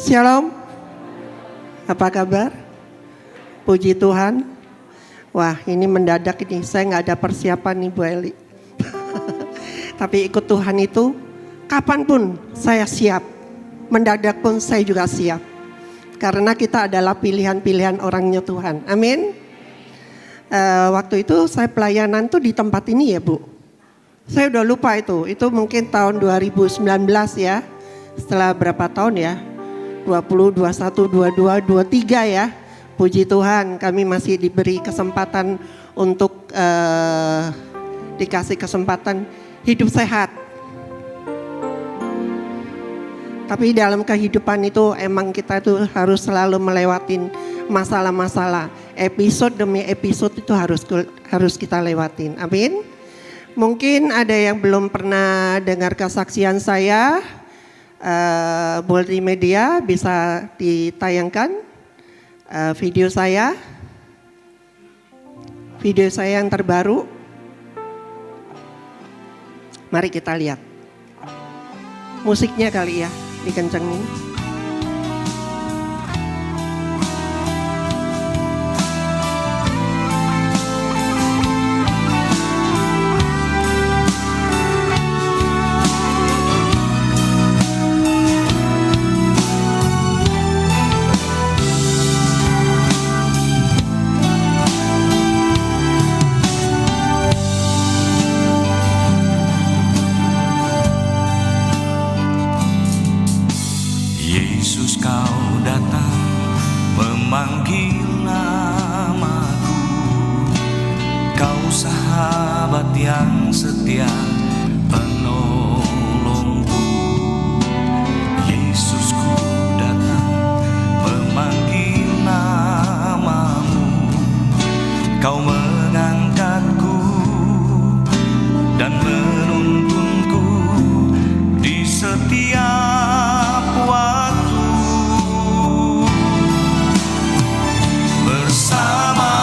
Shalom, apa kabar? Puji Tuhan. Wah, ini mendadak ini, saya nggak ada persiapan nih Bu Eli. Tapi ikut Tuhan itu, kapanpun saya siap. Mendadak pun saya juga siap. Karena kita adalah pilihan-pilihan orangnya Tuhan. Amin. Waktu itu saya pelayanan tuh di tempat ini ya Bu. Saya udah lupa itu mungkin tahun 2019 ya. Setelah berapa tahun ya? 20, 21, 22, 23 ya. Puji Tuhan kami masih diberi kesempatan untuk dikasih kesempatan hidup sehat. Tapi dalam kehidupan itu emang kita tuh harus selalu melewatin masalah-masalah. Episode demi episode itu harus kita lewatin. Amin. Mungkin ada yang belum pernah dengar kesaksian saya. Multimedia bisa ditayangkan video saya yang terbaru. Mari kita lihat musiknya kali ya, dikencengin. Bersama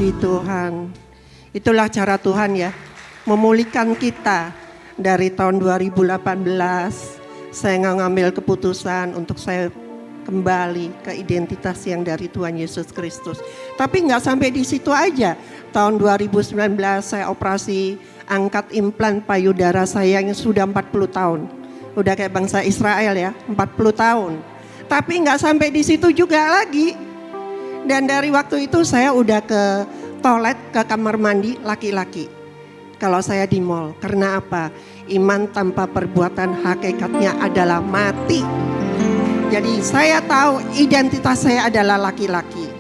Puji Tuhan. Itulah cara Tuhan ya, memulihkan kita. Dari tahun 2018 saya ngambil keputusan untuk saya kembali ke identitas yang dari Tuhan Yesus Kristus. Tapi nggak sampai di situ aja. Tahun 2019 saya operasi angkat implan payudara saya yang sudah 40 tahun. Udah kayak bangsa Israel ya, 40 tahun. Tapi nggak sampai di situ juga lagi. Dan dari waktu itu saya udah ke toilet, ke kamar mandi laki-laki. Kalau saya di mall, karena apa? Iman tanpa perbuatan hakikatnya adalah mati. Jadi saya tahu identitas saya adalah laki-laki.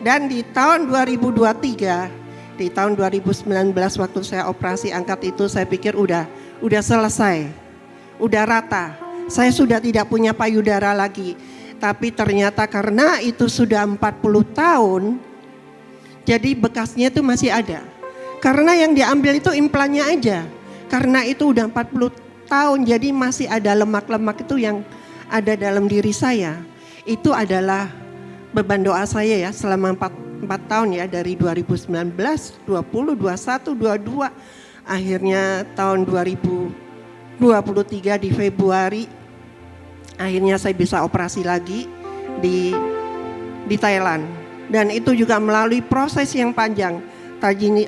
Dan di tahun 2023, di tahun 2019 waktu saya operasi angkat itu, saya pikir udah selesai. Udah rata. Saya sudah tidak punya payudara lagi. Tapi ternyata karena itu sudah 40 tahun, jadi bekasnya itu masih ada. Karena yang diambil itu implannya aja. Karena itu udah 40 tahun, jadi masih ada lemak-lemak itu yang ada dalam diri saya. Itu adalah beban doa saya ya selama 4 tahun ya, dari 2019, 20, 21, 22. Akhirnya tahun 2023 di Februari, akhirnya saya bisa operasi lagi di Thailand. Dan itu juga melalui proses yang panjang.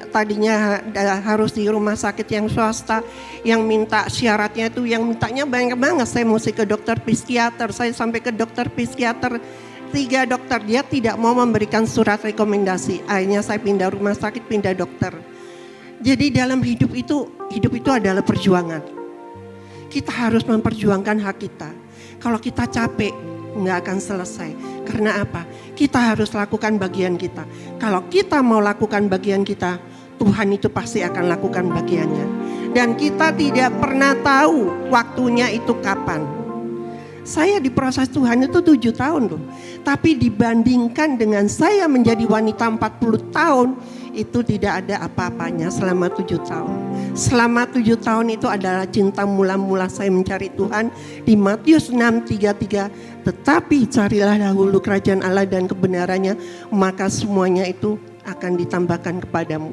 Tadinya harus di rumah sakit yang swasta, yang minta syaratnya itu, yang mintanya banyak banget. Saya mesti ke dokter psikiater, saya sampai ke dokter psikiater 3 dokter, dia tidak mau memberikan surat rekomendasi. Akhirnya saya pindah rumah sakit, pindah dokter. Jadi dalam hidup itu adalah perjuangan. Kita harus memperjuangkan hak kita. Kalau kita capek, nggak akan selesai. Karena apa? Kita harus lakukan bagian kita. Kalau kita mau lakukan bagian kita, Tuhan itu pasti akan lakukan bagiannya. Dan kita tidak pernah tahu waktunya itu kapan. Saya di proses Tuhan itu 7 tahun loh. Tapi dibandingkan dengan saya menjadi wanita 40 tahun, itu tidak ada apa-apanya selama 7 tahun. Selama 7 tahun itu adalah cinta mula-mula saya mencari Tuhan. Di Matius 6:33, tetapi carilah dahulu kerajaan Allah dan kebenarannya, maka semuanya itu akan ditambahkan kepadamu.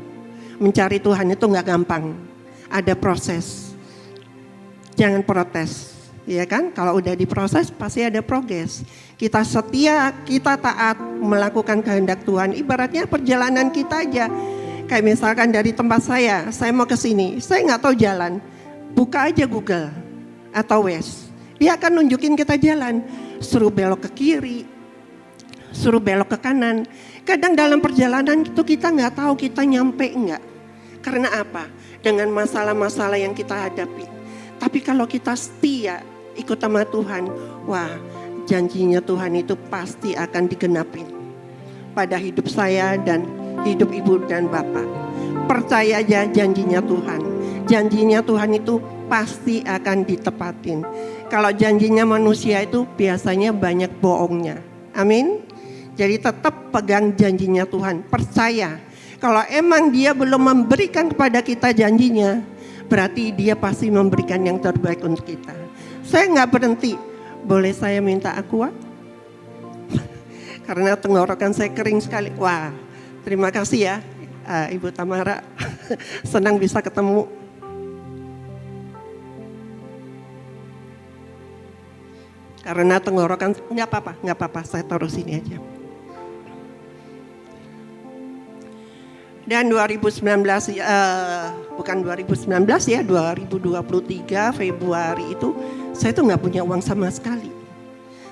Mencari Tuhan itu gak gampang, ada proses. Jangan protes. Ya kan, kalau udah diproses pasti ada progres. Kita setia, kita taat melakukan kehendak Tuhan. Ibaratnya perjalanan kita aja. Kayak misalkan dari tempat saya mau ke sini, saya nggak tahu jalan. Buka aja Google atau Waze, dia akan nunjukin kita jalan. Suruh belok ke kiri, suruh belok ke kanan. Kadang dalam perjalanan itu kita nggak tahu kita nyampe nggak. Karena apa? Dengan masalah-masalah yang kita hadapi. Tapi kalau kita setia ikut sama Tuhan, wah, janjinya Tuhan itu pasti akan digenapin pada hidup saya dan hidup ibu dan bapak. Percaya aja janjinya Tuhan. Janjinya Tuhan itu pasti akan ditepatin. Kalau janjinya manusia itu biasanya banyak bohongnya. Amin. Jadi tetap pegang janjinya Tuhan. Percaya. Kalau emang dia belum memberikan kepada kita janjinya, berarti dia pasti memberikan yang terbaik untuk kita. Saya nggak berhenti. Boleh saya minta aqua? Karena tenggorokan saya kering sekali. Wah, terima kasih ya Ibu Tamara. Senang bisa ketemu. Karena tenggorokan, nggak apa-apa, saya taruh sini aja. Dan 2019, bukan 2019 ya, 2023 Februari itu saya tuh nggak punya uang sama sekali.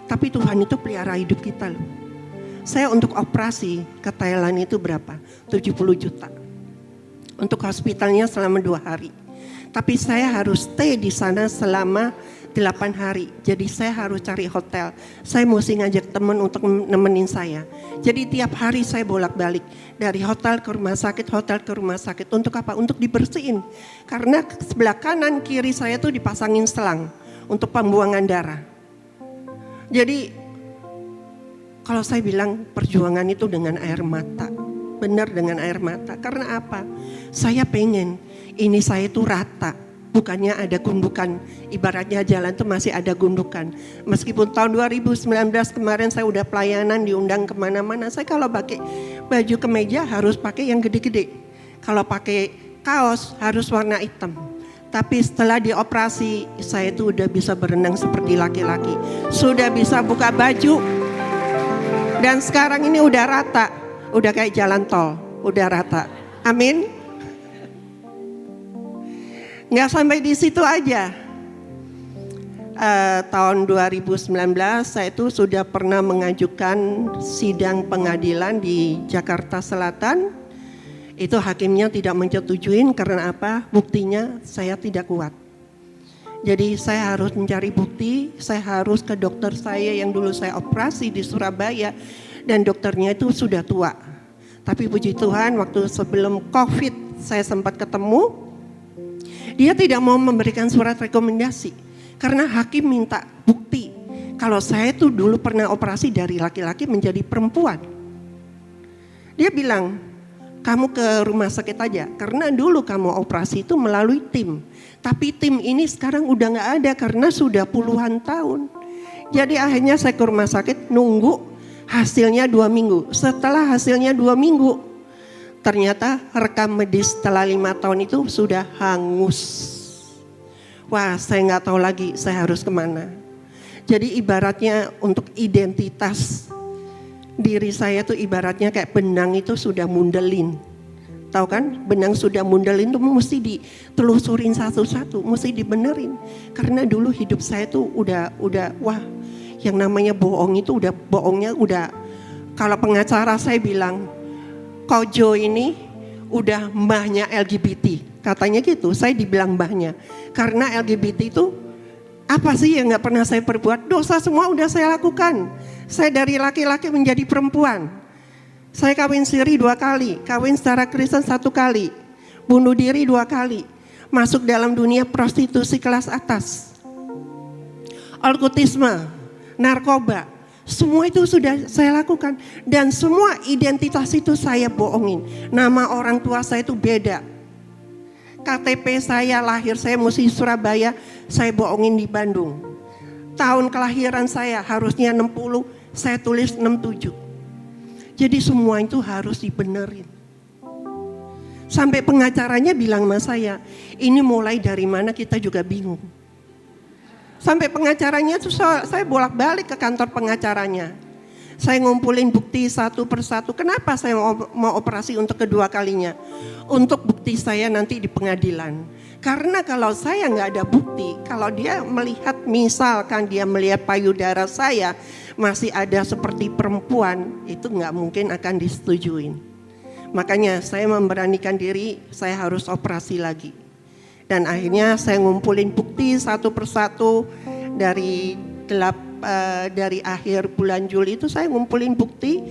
Tapi Tuhan itu pelihara hidup kita loh. Saya untuk operasi ke Thailand itu berapa? 70 juta. Untuk hospitalnya selama 2 hari. Tapi saya harus stay di sana selama 8 hari. Jadi saya harus cari hotel. Saya mesti ngajak teman untuk nemenin saya. Jadi tiap hari saya bolak-balik. Dari hotel ke rumah sakit, hotel ke rumah sakit. Untuk apa? Untuk dibersihin. Karena sebelah kanan kiri saya tuh dipasangin selang untuk pembuangan darah. Jadi kalau saya bilang perjuangan itu dengan air mata. Benar dengan air mata. Karena apa? Saya pengen ini saya itu rata. bukannya ada gundukan. Ibaratnya jalan itu masih ada gundukan. Meskipun tahun 2019 kemarin saya udah pelayanan, diundang kemana-mana, saya kalau pakai baju kemeja harus pakai yang gede-gede. Kalau pakai kaos harus warna hitam. Tapi setelah dioperasi, saya itu udah bisa berenang seperti laki-laki. Sudah bisa buka baju. Dan sekarang ini udah rata. Udah kayak jalan tol. Udah rata. Amin. Nggak sampai di situ aja. Tahun 2019 saya itu sudah pernah mengajukan sidang pengadilan di Jakarta Selatan. Itu hakimnya tidak menyetujuin karena apa? Buktinya saya tidak kuat. Jadi saya harus mencari bukti, saya harus ke dokter saya yang dulu saya operasi di Surabaya. Dan dokternya itu sudah tua. Tapi puji Tuhan waktu sebelum COVID saya sempat ketemu. Dia tidak mau memberikan surat rekomendasi karena hakim minta bukti kalau saya tuh dulu pernah operasi dari laki-laki menjadi perempuan. Dia bilang, kamu ke rumah sakit aja karena dulu kamu operasi itu melalui tim. Tapi tim ini sekarang udah gak ada karena sudah puluhan tahun. Jadi akhirnya saya ke rumah sakit nunggu hasilnya 2 minggu. Setelah hasilnya 2 minggu, ternyata rekam medis setelah 5 tahun itu sudah hangus. Wah, saya nggak tahu lagi saya harus kemana. Jadi ibaratnya untuk identitas diri saya tuh ibaratnya kayak benang itu sudah mundelin. Tahu kan? Benang sudah mundelin tuh mesti ditelusurin satu-satu, mesti dibenerin. Karena dulu hidup saya tuh udah wah, yang namanya bohong itu udah bohongnya udah. Kalau pengacara saya bilang, Kojo ini udah mbahnya LGBT. Katanya gitu, saya dibilang mbahnya. Karena LGBT itu apa sih yang gak pernah saya perbuat? Dosa semua udah saya lakukan. Saya dari laki-laki menjadi perempuan. Saya kawin siri 2 kali, kawin secara Kristen 1 kali. Bunuh diri 2 kali. Masuk dalam dunia prostitusi kelas atas. Alkoholisme, narkoba. Semua itu sudah saya lakukan dan semua identitas itu saya bohongin. Nama orang tua saya itu beda. KTP saya lahir saya mesti Surabaya, saya bohongin di Bandung. Tahun kelahiran saya harusnya 60, saya tulis 67. Jadi semua itu harus dibenerin. Sampai pengacaranya bilang sama saya, ini mulai dari mana kita juga bingung. Sampai pengacaranya itu saya bolak-balik ke kantor pengacaranya. Saya ngumpulin bukti satu persatu. Kenapa saya mau operasi untuk kedua kalinya? Untuk bukti saya nanti di pengadilan. Karena kalau saya nggak ada bukti, kalau dia melihat misalkan dia melihat payudara saya masih ada seperti perempuan, itu nggak mungkin akan disetujuin. Makanya saya memberanikan diri, saya harus operasi lagi. Dan akhirnya saya ngumpulin bukti satu persatu dari akhir bulan Juli itu saya ngumpulin bukti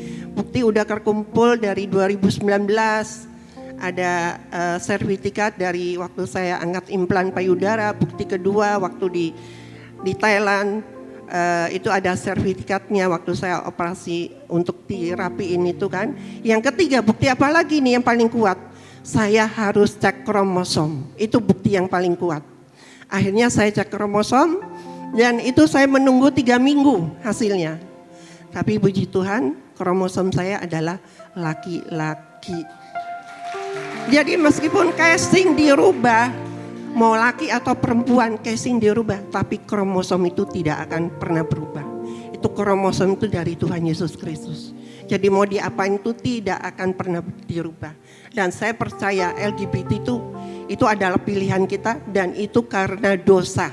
udah terkumpul dari 2019, ada sertifikat dari waktu saya angkat implan payudara, bukti kedua waktu di Thailand, itu ada sertifikatnya waktu saya operasi untuk dirapiin itu kan. Yang ketiga bukti apa lagi nih yang paling kuat? Saya harus cek kromosom, itu bukti yang paling kuat. Akhirnya saya cek kromosom dan itu saya menunggu 3 minggu hasilnya. Tapi puji Tuhan kromosom saya adalah laki-laki. Jadi meskipun casing dirubah, mau laki atau perempuan casing dirubah, tapi kromosom itu tidak akan pernah berubah. Itu kromosom itu dari Tuhan Yesus Kristus. Jadi mau diapain itu tidak akan pernah dirubah. Dan saya percaya LGBT itu adalah pilihan kita dan itu karena dosa.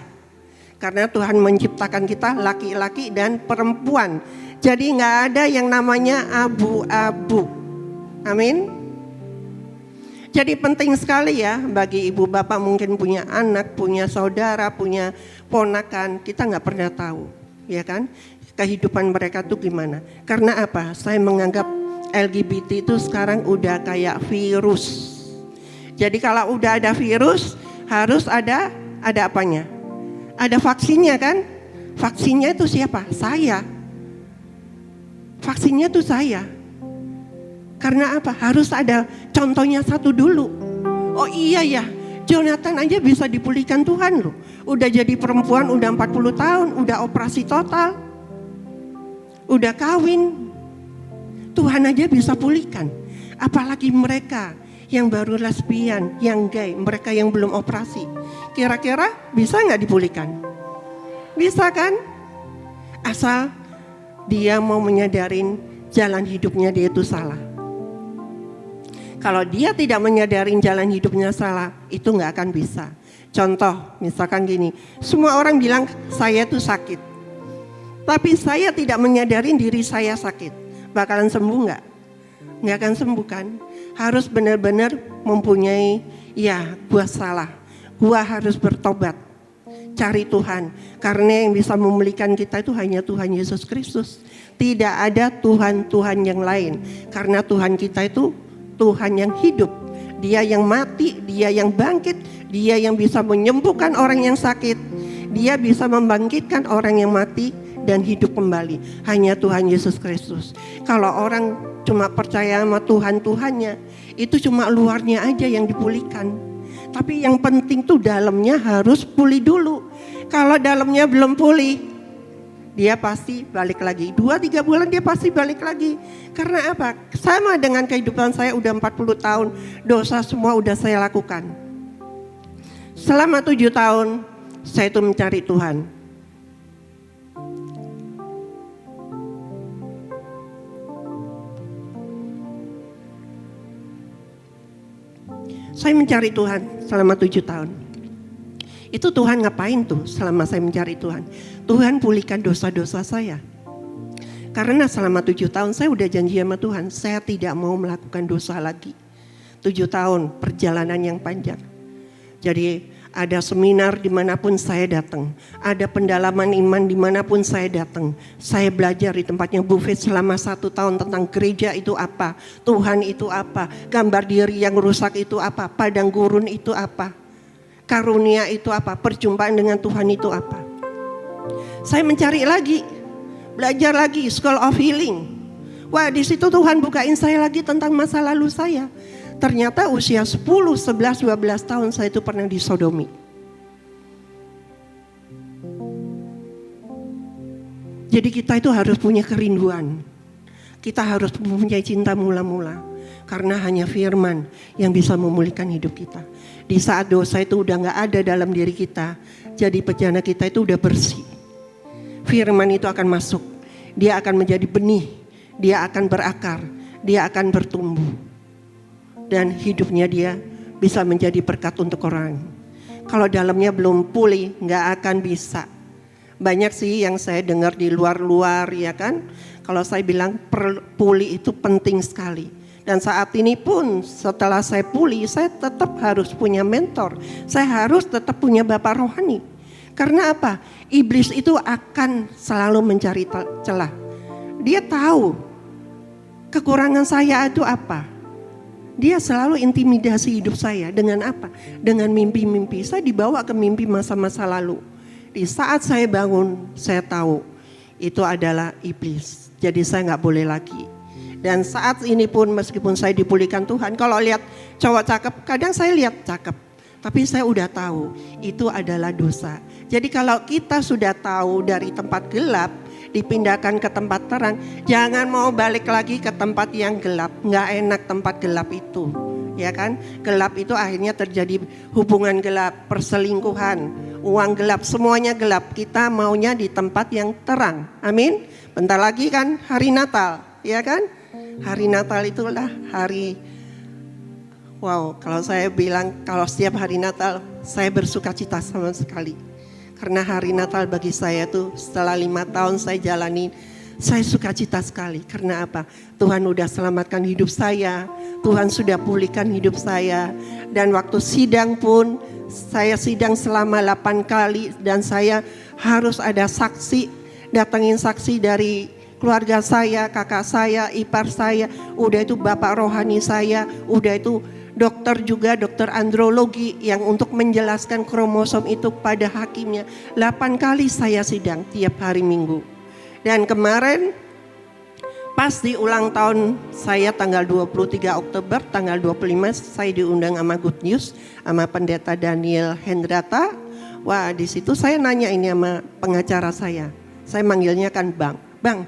Karena Tuhan menciptakan kita laki-laki dan perempuan. Jadi nggak ada yang namanya abu-abu. Amin. Jadi penting sekali ya bagi ibu bapak mungkin punya anak, punya saudara, punya ponakan. Kita nggak pernah tahu, ya kan? Kehidupan mereka tuh gimana. Karena apa? Saya menganggap LGBT itu sekarang udah kayak virus. Jadi kalau udah ada virus harus ada apanya? Ada vaksinnya kan? Vaksinnya itu siapa? Saya. Vaksinnya itu saya. Karena apa? Harus ada contohnya satu dulu. Oh iya ya, Jonathan aja bisa dipulihkan Tuhan loh. Udah jadi perempuan, udah 40 tahun, udah operasi total. Udah kawin. Tuhan aja bisa pulihkan. Apalagi mereka yang baru lesbian, yang gay, mereka yang belum operasi. Kira-kira bisa gak dipulihkan? Bisa kan? Asal dia mau menyadarin jalan hidupnya dia itu salah. Kalau dia tidak menyadari jalan hidupnya salah, itu gak akan bisa. Contoh, misalkan gini, semua orang bilang saya tuh sakit. Tapi saya tidak menyadari diri saya sakit. Bakalan sembuh gak? Gak akan sembuh kan? Harus benar-benar mempunyai, ya gua salah. Gua harus bertobat. Cari Tuhan. Karena yang bisa memulihkan kita itu hanya Tuhan Yesus Kristus. Tidak ada Tuhan-Tuhan yang lain. Karena Tuhan kita itu Tuhan yang hidup, Dia yang mati, Dia yang bangkit, Dia yang bisa menyembuhkan orang yang sakit, Dia bisa membangkitkan orang yang mati dan hidup kembali. Hanya Tuhan Yesus Kristus. Kalau orang cuma percaya sama Tuhan-Tuhannya, itu cuma luarnya aja yang dipulihkan. Tapi yang penting tuh dalamnya harus pulih dulu. Kalau dalamnya belum pulih, dia pasti balik lagi. 2-3 bulan dia pasti balik lagi. Karena apa? Sama dengan kehidupan saya udah 40 tahun. Dosa semua udah saya lakukan. Selama 7 tahun saya itu mencari Tuhan. Saya mencari Tuhan selama 7 tahun. Itu Tuhan ngapain tuh selama saya mencari Tuhan? Tuhan pulihkan dosa-dosa saya. Karena selama 7 tahun saya udah janji sama Tuhan, saya tidak mau melakukan dosa lagi. 7 tahun perjalanan yang panjang. Jadi ada seminar dimanapun saya datang. Ada pendalaman iman dimanapun saya datang. Saya belajar di tempatnya Buffet selama 1 tahun tentang gereja itu apa. Tuhan itu apa. Gambar diri yang rusak itu apa. Padang gurun itu apa. Karunia itu apa. Perjumpaan dengan Tuhan itu apa. Saya mencari lagi. Belajar lagi School of Healing. Wah, di situ Tuhan bukain saya lagi tentang masa lalu saya. Ternyata usia 10, 11, 12 tahun saya itu pernah disodomi. Jadi kita itu harus punya kerinduan. Kita harus mempunyai cinta mula-mula. Karena hanya firman yang bisa memulihkan hidup kita. Di saat dosa itu udah gak ada dalam diri kita, jadi bejana kita itu udah bersih. Firman itu akan masuk. Dia akan menjadi benih. Dia akan berakar. Dia akan bertumbuh. Dan hidupnya dia bisa menjadi berkat untuk orang. Kalau dalamnya belum pulih, gak akan bisa. Banyak sih yang saya dengar di luar-luar, ya kan. Kalau saya bilang pulih itu penting sekali. Dan saat ini pun setelah saya pulih, saya tetap harus punya mentor. Saya harus tetap punya bapak rohani. Karena apa? Iblis itu akan selalu mencari celah. Dia tahu kekurangan saya itu apa. Dia selalu intimidasi hidup saya dengan apa? Dengan mimpi-mimpi. Saya dibawa ke mimpi masa-masa lalu. Di saat saya bangun, saya tahu itu adalah iblis. Jadi saya gak boleh lagi. Dan saat ini pun meskipun saya dipulihkan Tuhan, kalau lihat cowok cakep, kadang saya lihat cakep. Tapi saya udah tahu itu adalah dosa. Jadi kalau kita sudah tahu dari tempat gelap, dipindahkan ke tempat terang, jangan mau balik lagi ke tempat yang gelap. Nggak enak tempat gelap itu, ya kan? Gelap itu akhirnya terjadi hubungan gelap, perselingkuhan, uang gelap, semuanya gelap. Kita maunya di tempat yang terang, amin. Bentar lagi kan hari Natal, ya kan? Hari Natal itulah hari, wow, kalau saya bilang kalau setiap hari Natal saya bersuka cita sama sekali. Karena hari Natal bagi saya tuh setelah 5 tahun saya jalani, saya suka cita sekali. Karena apa? Tuhan udah selamatkan hidup saya, Tuhan sudah pulihkan hidup saya. Dan waktu sidang pun, saya sidang selama 8 kali dan saya harus ada saksi, datangin saksi dari keluarga saya, kakak saya, ipar saya, udah itu bapak rohani saya, udah itu dokter juga, dokter andrologi yang untuk menjelaskan kromosom itu pada hakimnya. 8 kali saya sidang tiap hari Minggu. Dan kemarin Pas di ulang tahun saya tanggal 23 Oktober, tanggal 25 saya diundang sama Good News sama Pendeta Daniel Hendrata. Wah, di situ saya nanya ini sama pengacara saya. Saya manggilnya kan Bang. Bang,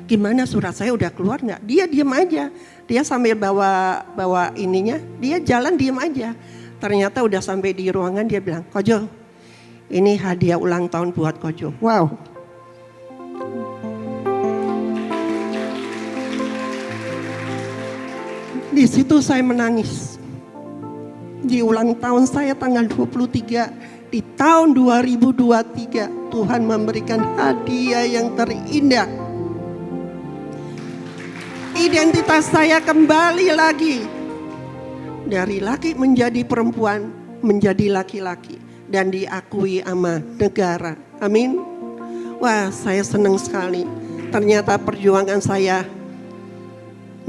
gimana surat saya udah keluar nggak? Dia diam aja. Dia sambil bawa ininya, dia jalan diam aja. Ternyata udah sampai di ruangan dia bilang, Kojo, ini hadiah ulang tahun buat Kojo. Wow. Di situ saya menangis. Di ulang tahun saya tanggal 23 di tahun 2023 Tuhan memberikan hadiah yang terindah. Identitas saya kembali lagi dari laki menjadi perempuan, menjadi laki-laki dan diakui sama negara. Amin. Wah, saya senang sekali. Ternyata perjuangan saya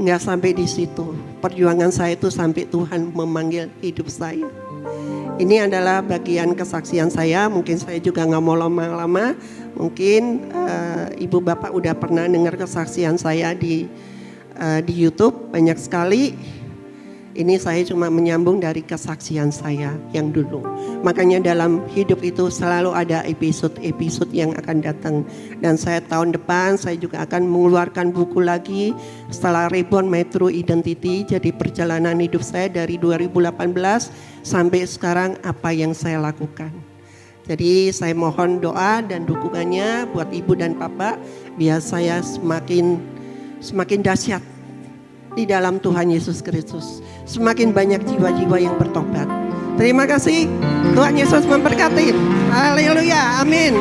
nggak sampai di situ. Perjuangan saya itu sampai Tuhan memanggil hidup saya. Ini adalah bagian kesaksian saya. Mungkin saya juga nggak mau lama-lama. Mungkin ibu bapak udah pernah dengar kesaksian saya di YouTube banyak sekali. Ini saya cuma menyambung dari kesaksian saya yang dulu. Makanya dalam hidup itu selalu ada episode-episode yang akan datang. Dan saya tahun depan saya juga akan mengeluarkan buku lagi setelah Reborn My True Identity. Jadi perjalanan hidup saya dari 2018 sampai sekarang apa yang saya lakukan. Jadi saya mohon doa dan dukungannya buat ibu dan papa biar saya semakin dahsyat di dalam Tuhan Yesus Kristus. Semakin banyak jiwa-jiwa yang bertobat. Terima kasih. Tuhan Yesus memberkati. Haleluya. Amin.